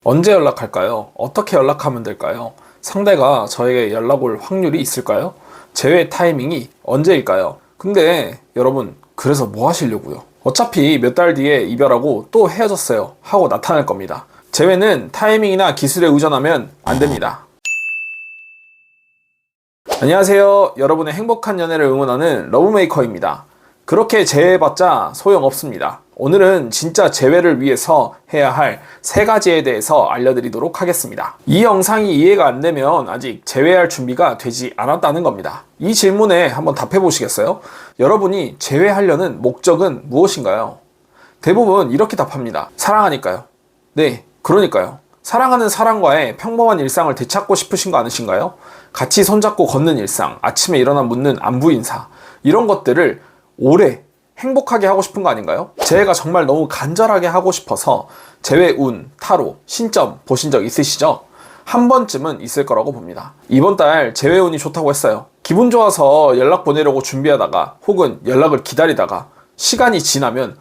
언제 연락할까요? 어떻게 연락하면 될까요? 상대가 저에게 연락 올 확률이 있을까요? 재회 타이밍이 언제일까요? 근데 여러분, 그래서 뭐 하시려고요? 어차피 몇 달 뒤에 이별하고 또 헤어졌어요 하고 나타날 겁니다. 재회는 타이밍이나 기술에 의존하면 안 됩니다. 안녕하세요. 여러분의 행복한 연애를 응원하는 러브메이커입니다. 그렇게 재회해봤자 소용없습니다. 오늘은 진짜 재회를 위해서 해야 할 3가지에 대해서 알려드리도록 하겠습니다. 이 영상이 이해가 안 되면 아직 재회할 준비가 되지 않았다는 겁니다. 이 질문에 한번 답해 보시겠어요? 여러분이 재회하려는 목적은 무엇인가요? 대부분 이렇게 답합니다. 사랑하니까요. 네, 그러니까요. 사랑하는 사람과의 평범한 일상을 되찾고 싶으신 거 아니신가요? 같이 손잡고 걷는 일상, 아침에 일어나 묻는 안부 인사, 이런 것들을 오래 행복하게 하고 싶은 거 아닌가요? 재회가 정말 너무 간절하게 하고 싶어서 재회 운, 타로, 신점 보신 적 있으시죠? 한 번쯤은 있을 거라고 봅니다. 이번 달 재회 운이 좋다고 했어요. 기분 좋아서 연락 보내려고 준비하다가 혹은 연락을 기다리다가 시간이 지나면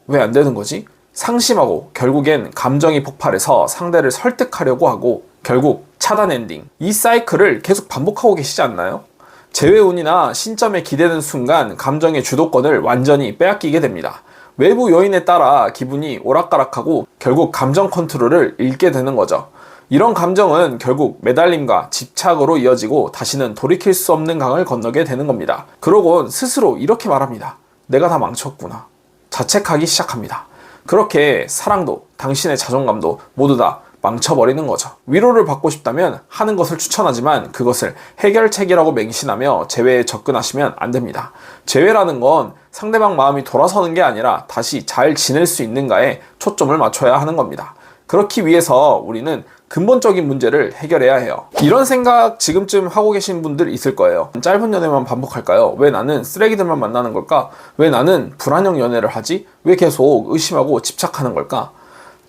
왜 안 되는 거지? 상심하고 결국엔 감정이 폭발해서 상대를 설득하려고 하고 결국 차단 엔딩. 이 사이클을 계속 반복하고 계시지 않나요? 재회운이나 신점에 기대는 순간 감정의 주도권을 완전히 빼앗기게 됩니다. 외부 요인에 따라 기분이 오락가락하고 결국 감정 컨트롤을 잃게 되는 거죠. 이런 감정은 결국 매달림과 집착으로 이어지고 다시는 돌이킬 수 없는 강을 건너게 되는 겁니다. 그러곤 스스로 이렇게 말합니다. 내가 다 망쳤구나. 자책하기 시작합니다. 그렇게 사랑도 당신의 자존감도 모두 다 망쳐버리는 거죠. 위로를 받고 싶다면 하는 것을 추천하지만 그것을 해결책이라고 맹신하며 재회에 접근하시면 안 됩니다. 재회라는 건 상대방 마음이 돌아서는 게 아니라 다시 잘 지낼 수 있는가에 초점을 맞춰야 하는 겁니다. 그렇기 위해서 우리는 근본적인 문제를 해결해야 해요. 이런 생각 지금쯤 하고 계신 분들 있을 거예요. 짧은 연애만 반복할까요? 왜 나는 쓰레기들만 만나는 걸까? 왜 나는 불안형 연애를 하지? 왜 계속 의심하고 집착하는 걸까?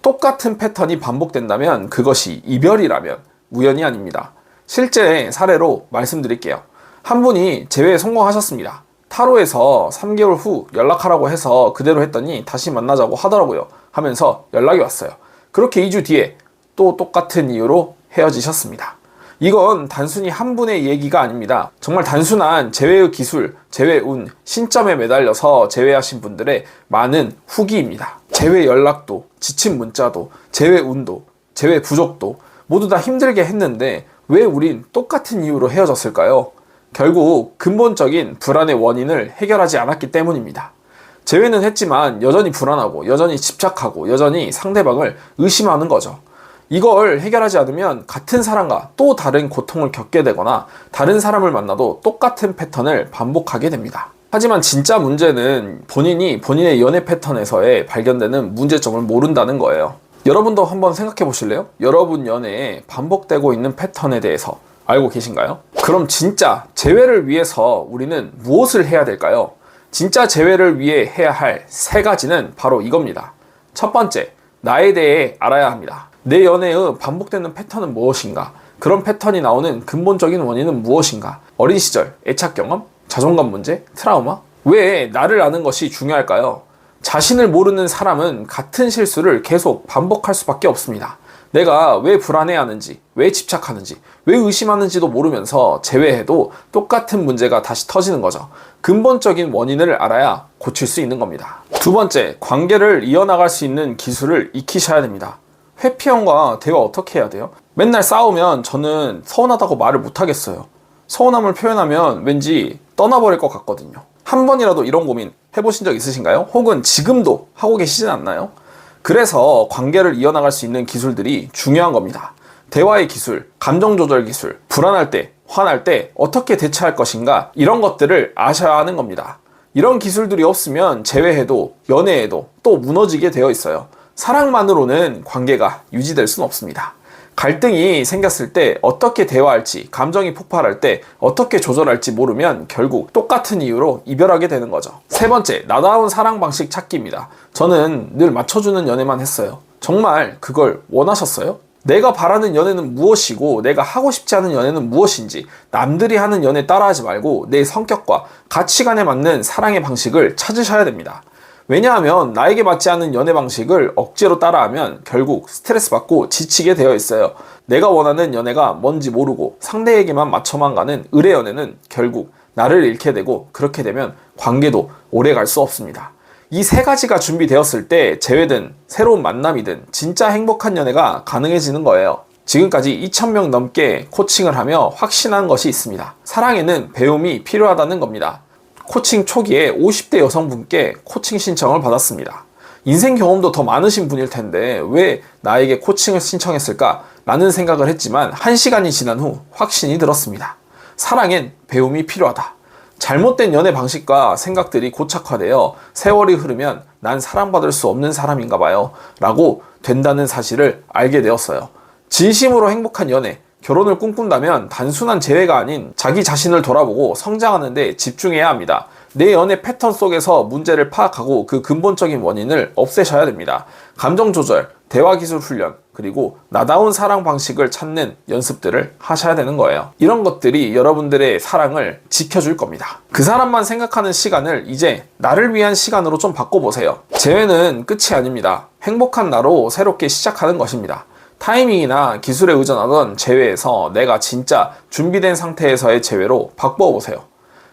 똑같은 패턴이 반복된다면 그것이 이별이라면 우연이 아닙니다. 실제 사례로 말씀드릴게요. 한 분이 재회에 성공하셨습니다. 타로에서 3개월 후 연락하라고 해서 그대로 했더니 다시 만나자고 하더라고요 하면서 연락이 왔어요. 그렇게 2주 뒤에 또 똑같은 이유로 헤어지셨습니다. 이건 단순히 한 분의 얘기가 아닙니다. 정말 단순한 재회의 기술, 재회 운, 신점에 매달려서 재회하신 분들의 많은 후기입니다. 재회 연락도, 지친 문자도, 재회 운도, 재회 부족도 모두 다 힘들게 했는데 왜 우린 똑같은 이유로 헤어졌을까요? 결국 근본적인 불안의 원인을 해결하지 않았기 때문입니다. 재회는 했지만 여전히 불안하고 여전히 집착하고 여전히 상대방을 의심하는 거죠. 이걸 해결하지 않으면 같은 사람과 또 다른 고통을 겪게 되거나 다른 사람을 만나도 똑같은 패턴을 반복하게 됩니다. 하지만 진짜 문제는 본인이 본인의 연애 패턴에서의 발견되는 문제점을 모른다는 거예요. 여러분도 한번 생각해 보실래요? 여러분 연애에 반복되고 있는 패턴에 대해서 알고 계신가요? 그럼 진짜 재회를 위해서 우리는 무엇을 해야 될까요? 진짜 재회를 위해 해야 할 3가지는 바로 이겁니다. 첫 번째, 나에 대해 알아야 합니다. 내 연애의 반복되는 패턴은 무엇인가? 그런 패턴이 나오는 근본적인 원인은 무엇인가? 어린 시절, 애착 경험, 자존감 문제, 트라우마? 왜 나를 아는 것이 중요할까요? 자신을 모르는 사람은 같은 실수를 계속 반복할 수밖에 없습니다. 내가 왜 불안해하는지, 왜 집착하는지, 왜 의심하는지도 모르면서 재회해도 똑같은 문제가 다시 터지는 거죠. 근본적인 원인을 알아야 고칠 수 있는 겁니다. 두 번째, 관계를 이어나갈 수 있는 기술을 익히셔야 됩니다. 회피형과 대화 어떻게 해야 돼요? 맨날 싸우면 저는 서운하다고 말을 못하겠어요. 서운함을 표현하면 왠지 떠나버릴 것 같거든요. 한 번이라도 이런 고민 해보신 적 있으신가요? 혹은 지금도 하고 계시진 않나요? 그래서 관계를 이어나갈 수 있는 기술들이 중요한 겁니다. 대화의 기술, 감정 조절 기술, 불안할 때, 화날 때 어떻게 대처할 것인가, 이런 것들을 아셔야 하는 겁니다. 이런 기술들이 없으면 재회해도 연애해도 또 무너지게 되어 있어요. 사랑만으로는 관계가 유지될 수는 없습니다. 갈등이 생겼을 때 어떻게 대화할지, 감정이 폭발할 때 어떻게 조절할지 모르면 결국 똑같은 이유로 이별하게 되는 거죠. 3번째, 나다운 사랑 방식 찾기입니다. 저는 늘 맞춰주는 연애만 했어요. 정말 그걸 원하셨어요? 내가 바라는 연애는 무엇이고 내가 하고 싶지 않은 연애는 무엇인지 남들이 하는 연애 따라하지 말고 내 성격과 가치관에 맞는 사랑의 방식을 찾으셔야 됩니다. 왜냐하면 나에게 맞지 않는 연애 방식을 억지로 따라하면 결국 스트레스 받고 지치게 되어 있어요. 내가 원하는 연애가 뭔지 모르고 상대에게만 맞춰만 가는 의뢰 연애는 결국 나를 잃게 되고, 그렇게 되면 관계도 오래 갈 수 없습니다. 이 세 가지가 준비되었을 때 재회든 새로운 만남이든 진짜 행복한 연애가 가능해지는 거예요. 지금까지 2,000명 넘게 코칭을 하며 확신한 것이 있습니다. 사랑에는 배움이 필요하다는 겁니다. 코칭 초기에 50대 여성분께 코칭 신청을 받았습니다. 인생 경험도 더 많으신 분일 텐데 왜 나에게 코칭을 신청했을까? 라는 생각을 했지만 1시간이 지난 후 확신이 들었습니다. 사랑엔 배움이 필요하다. 잘못된 연애 방식과 생각들이 고착화되어 세월이 흐르면 난 사랑받을 수 없는 사람인가 봐요 라고 된다는 사실을 알게 되었어요. 진심으로 행복한 연애, 결혼을 꿈꾼다면 단순한 재회가 아닌 자기 자신을 돌아보고 성장하는 데 집중해야 합니다. 내 연애 패턴 속에서 문제를 파악하고 그 근본적인 원인을 없애셔야 됩니다. 감정 조절, 대화 기술 훈련, 그리고 나다운 사랑 방식을 찾는 연습들을 하셔야 되는 거예요. 이런 것들이 여러분들의 사랑을 지켜줄 겁니다. 그 사람만 생각하는 시간을 이제 나를 위한 시간으로 좀 바꿔보세요. 재회는 끝이 아닙니다. 행복한 나로 새롭게 시작하는 것입니다. 타이밍이나 기술에 의존하던 재회에서 내가 진짜 준비된 상태에서의 재회로 바꿔보세요.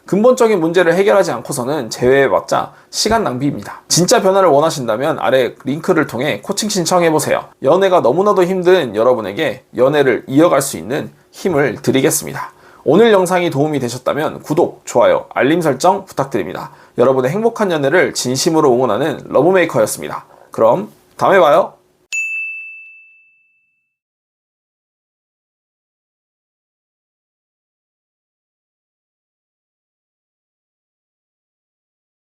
근본적인 문제를 해결하지 않고서는 재회해봤자 시간 낭비입니다. 진짜 변화를 원하신다면 아래 링크를 통해 코칭 신청해보세요. 연애가 너무나도 힘든 여러분에게 연애를 이어갈 수 있는 힘을 드리겠습니다. 오늘 영상이 도움이 되셨다면 구독, 좋아요, 알림 설정 부탁드립니다. 여러분의 행복한 연애를 진심으로 응원하는 러브메이커였습니다. 그럼 다음에 봐요.